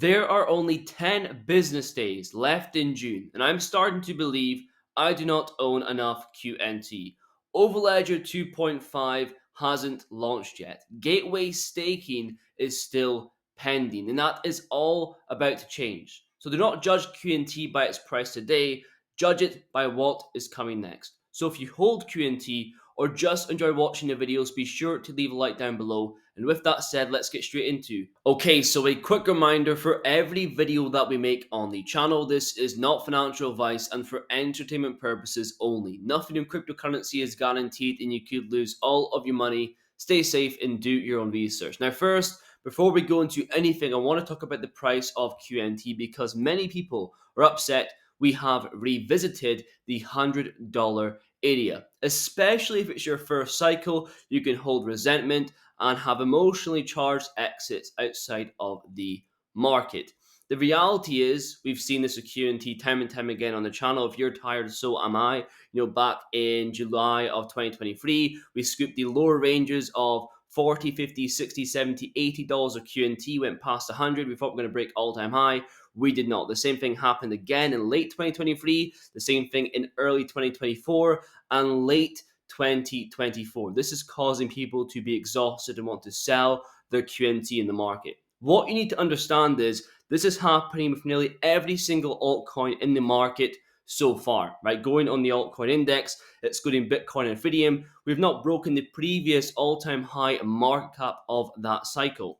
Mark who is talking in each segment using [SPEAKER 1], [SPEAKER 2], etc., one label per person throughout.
[SPEAKER 1] There are only 10 business days left in June, and I'm starting to believe I do not own enough QNT. Overledger 2.5 hasn't launched yet. Gateway staking is still pending, and that is all about to change. So do not judge QNT by its price today, judge it by what is coming next. So if you hold QNT or just enjoy watching the videos, be sure to leave a like down below. And with that said, let's get straight into. Okay, so a quick reminder for every video that we make on the channel, this is not financial advice and for entertainment purposes only. Nothing in cryptocurrency is guaranteed and you could lose all of your money. Stay safe and do your own research. Now first, before we go into anything, I want to talk about the price of QNT because many people are upset we have revisited the $100 area. Especially if it's your first cycle, you can hold resentment and have emotionally charged exits outside of the market. The reality is, we've seen this with QNT time and time again on the channel. If you're tired, so am I. Back in July of 2023, we scooped the lower ranges of 40, 50, 60, 70, $80 of QNT, went past 100. We thought we were going to break all-time high. We did not. The same thing happened again in late 2023, the same thing in early 2024, and late 2024. This is causing people to be exhausted and want to sell their QNT in the market. What you need to understand is this is happening with nearly every single altcoin in the market so far, right? Going on the altcoin index, excluding Bitcoin and Ethereum, we've not broken the previous all-time high market cap of that cycle.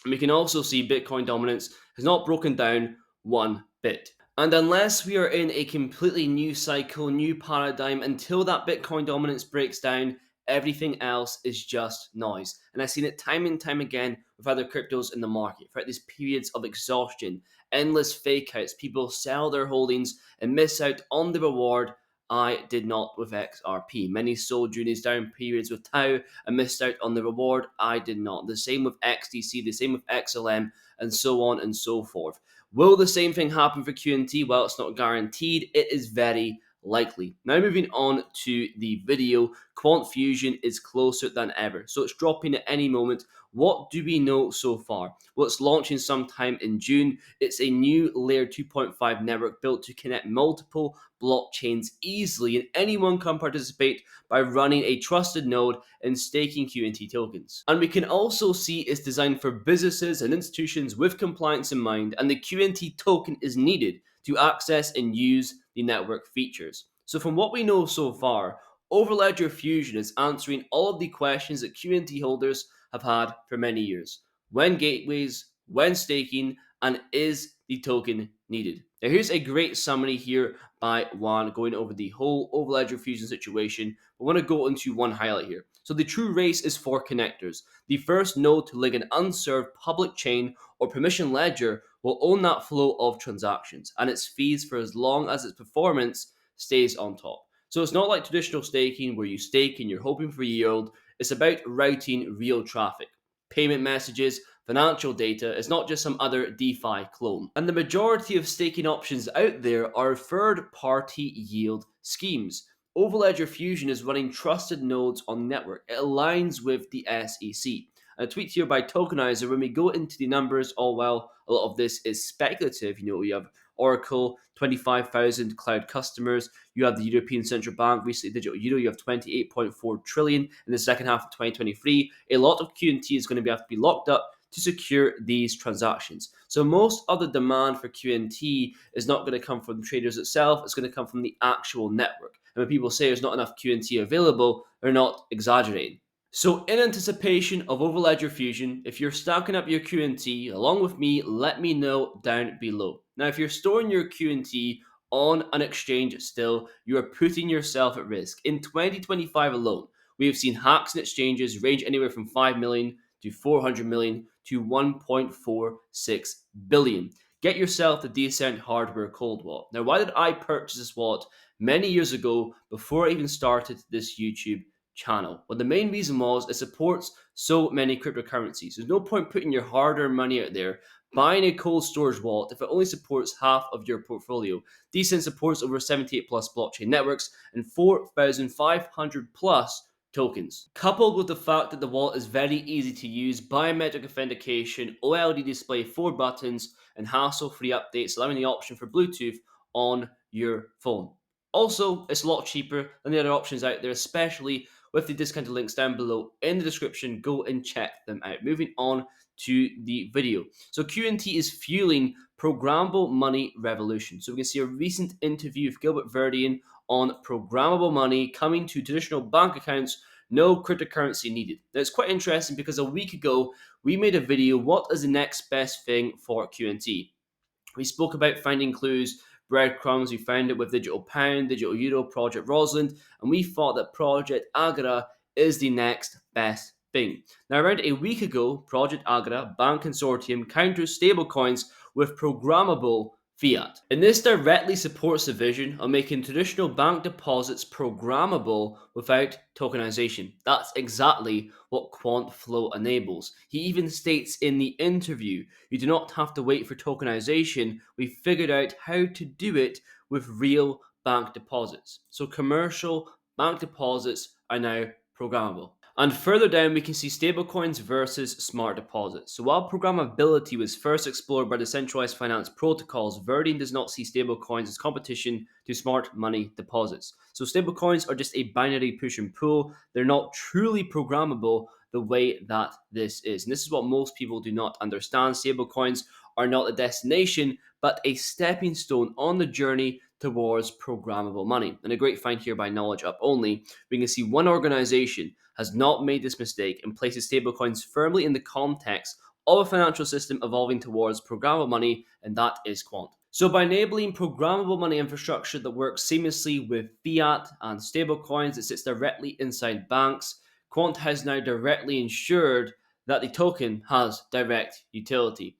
[SPEAKER 1] And we can also see Bitcoin dominance has not broken down one bit. And unless we are in a completely new cycle, new paradigm, until that Bitcoin dominance breaks down, everything else is just noise. And I've seen it time and time again with other cryptos in the market, right? These periods of exhaustion, endless fake outs, people sell their holdings and miss out on the reward. I did not with XRP. Many sold during these down periods with Tau and missed out on the reward. I did not. The same with XDC, the same with XLM, and so on and so forth. Will the same thing happen for QNT? Well, it's not guaranteed. It is very likely. Now moving on to the video, QNT Fusion is closer than ever. So it's dropping at any moment. What do we know so far? Well, it's launching sometime in June. It's a new layer 2.5 network built to connect multiple blockchains easily, and anyone can participate by running a trusted node and staking QNT tokens. And we can also see it's designed for businesses and institutions with compliance in mind, and the QNT token is needed to access and use the network features. So from what we know so far, Overledger Fusion is answering all of the questions that QNT holders have had for many years. When gateways, when staking, and is the token needed? Now here's a great summary here by Juan going over the whole Overledger Fusion situation. I want to go into one highlight here. So the true race is for connectors. The first node to link an unserved public chain or permission ledger will own that flow of transactions and its fees for as long as its performance stays on top. So it's not like traditional staking where you stake and you're hoping for yield. It's about routing real traffic, payment messages, financial data. It's not just some other DeFi clone. And the majority of staking options out there are third-party yield schemes. Overledger Fusion is running trusted nodes on the network. It aligns with the SEC. A tweet here by Tokenizer. When we go into the numbers, well, a lot of this is speculative. We have Oracle, 25,000 cloud customers. You have the European Central Bank, recently digital euro. You have 28.4 trillion in the second half of 2023. A lot of QNT is going to have to be locked up to secure these transactions. So most of the demand for QNT is not going to come from traders itself. It's going to come from the actual network. And when people say there's not enough QNT available, they're not exaggerating. So in anticipation of Overledger Fusion, if you're stacking up your QNT along with me, let me know down below. Now, if you're storing your QNT on an exchange still, you are putting yourself at risk. In 2025 alone, we have seen hacks in exchanges range anywhere from 5 million to 400 million to 1.46 billion. Get yourself the decent hardware cold wallet. Now, why did I purchase this wallet many years ago before I even started this YouTube channel? Well, the main reason was it supports so many cryptocurrencies. There's no point putting your hard-earned money out there buying a cold storage wallet if it only supports half of your portfolio. Decent supports over 78 plus blockchain networks and 4,500 plus tokens. Coupled with the fact that the wallet is very easy to use, biometric authentication, OLED display, 4 buttons, and hassle-free updates, allowing the option for Bluetooth on your phone. Also, it's a lot cheaper than the other options out there, especially with the discounted links down below in the description. Go and check them out. Moving on to the video. So QNT is fueling programmable money revolution. So we can see a recent interview with Gilbert Verdian on programmable money coming to traditional bank accounts, no cryptocurrency needed. Now it's quite interesting because a week ago we made a video, what is the next best thing for QNT? We spoke about finding clues, breadcrumbs. We found it with Digital Pound, Digital Euro, Project Rosalind, and we thought that Project Agora is the next best thing. Now, around a week ago, Project Agora Bank Consortium counters stablecoins with programmable fiat. And this directly supports the vision of making traditional bank deposits programmable without tokenization. That's exactly what QuantFlow enables. He even states in the interview, you do not have to wait for tokenization. We figured out how to do it with real bank deposits. So commercial bank deposits are now programmable. And further down, we can see stablecoins versus smart deposits. So while programmability was first explored by decentralized finance protocols, Verdian does not see stablecoins as competition to smart money deposits. So stablecoins are just a binary push and pull. They're not truly programmable the way that this is. And this is what most people do not understand. Stablecoins are not a destination, but a stepping stone on the journey towards programmable money. And a great find here by Knowledge Up Only, we can see one organization has not made this mistake and places stablecoins firmly in the context of a financial system evolving towards programmable money, and that is Quant. So by enabling programmable money infrastructure that works seamlessly with fiat and stablecoins that sits directly inside banks, Quant has now directly ensured that the token has direct utility.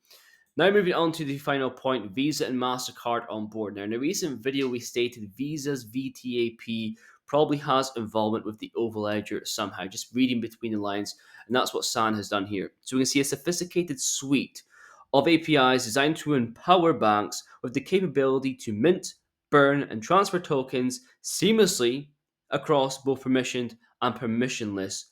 [SPEAKER 1] Now moving on to the final point, Visa and Mastercard on board. Now in a recent video we stated Visa's VTAP probably has involvement with the Overledger somehow, just reading between the lines, and that's what San has done here. So we can see a sophisticated suite of APIs designed to empower banks with the capability to mint, burn, and transfer tokens seamlessly across both permissioned and permissionless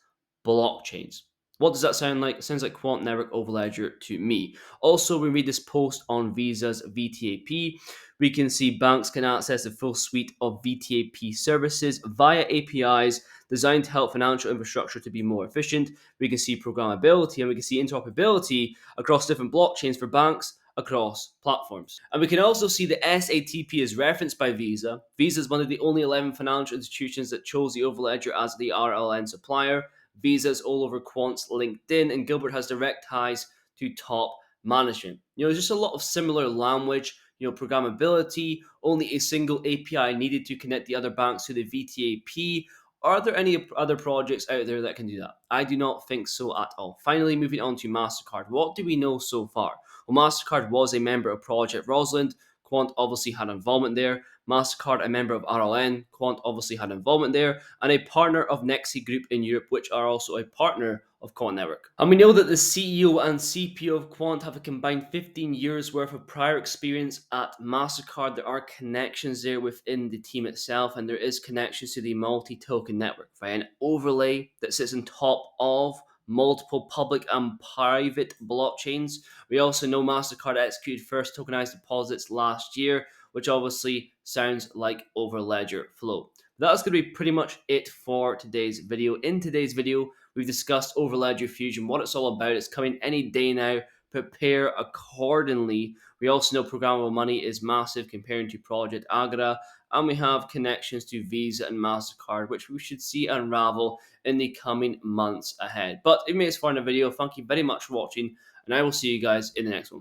[SPEAKER 1] blockchains. What does that sound like? It sounds like Quant Network Overledger to me. Also, we read this post on Visa's VTAP. We can see banks can access the full suite of VTAP services via APIs designed to help financial infrastructure to be more efficient. We can see programmability and we can see interoperability across different blockchains for banks across platforms. And we can also see the SATP is referenced by Visa. Visa is one of the only 11 financial institutions that chose the Overledger as the RLN supplier. Visa's all over Quant's LinkedIn, and Gilbert has direct ties to top management. There's just a lot of similar language, programmability, only a single API needed to connect the other banks to the VTAP. Are there any other projects out there that can do that? I do not think so at all. Finally, moving on to Mastercard. What do we know so far? Well, Mastercard was a member of Project Rosalind. Quant obviously had involvement there. Mastercard, a member of RLN, Quant obviously had involvement there, and a partner of Nexi Group in Europe, which are also a partner of Quant Network. And we know that the CEO and CPO of Quant have a combined 15 years worth of prior experience at Mastercard. There are connections there within the team itself, and there is connections to the multi-token network via an overlay that sits on top of multiple public and private blockchains. We also know Mastercard executed first tokenized deposits last year, which obviously sounds like Overledger flow. That's going to be pretty much it for today's video. In today's video, we've discussed Overledger Fusion, what it's all about. It's coming any day now. Prepare accordingly. We also know programmable money is massive comparing to Project Agora, and we have connections to Visa and Mastercard, which we should see unravel in the coming months ahead. But it made us fun a video. Thank you very much for watching, and I will see you guys in the next one.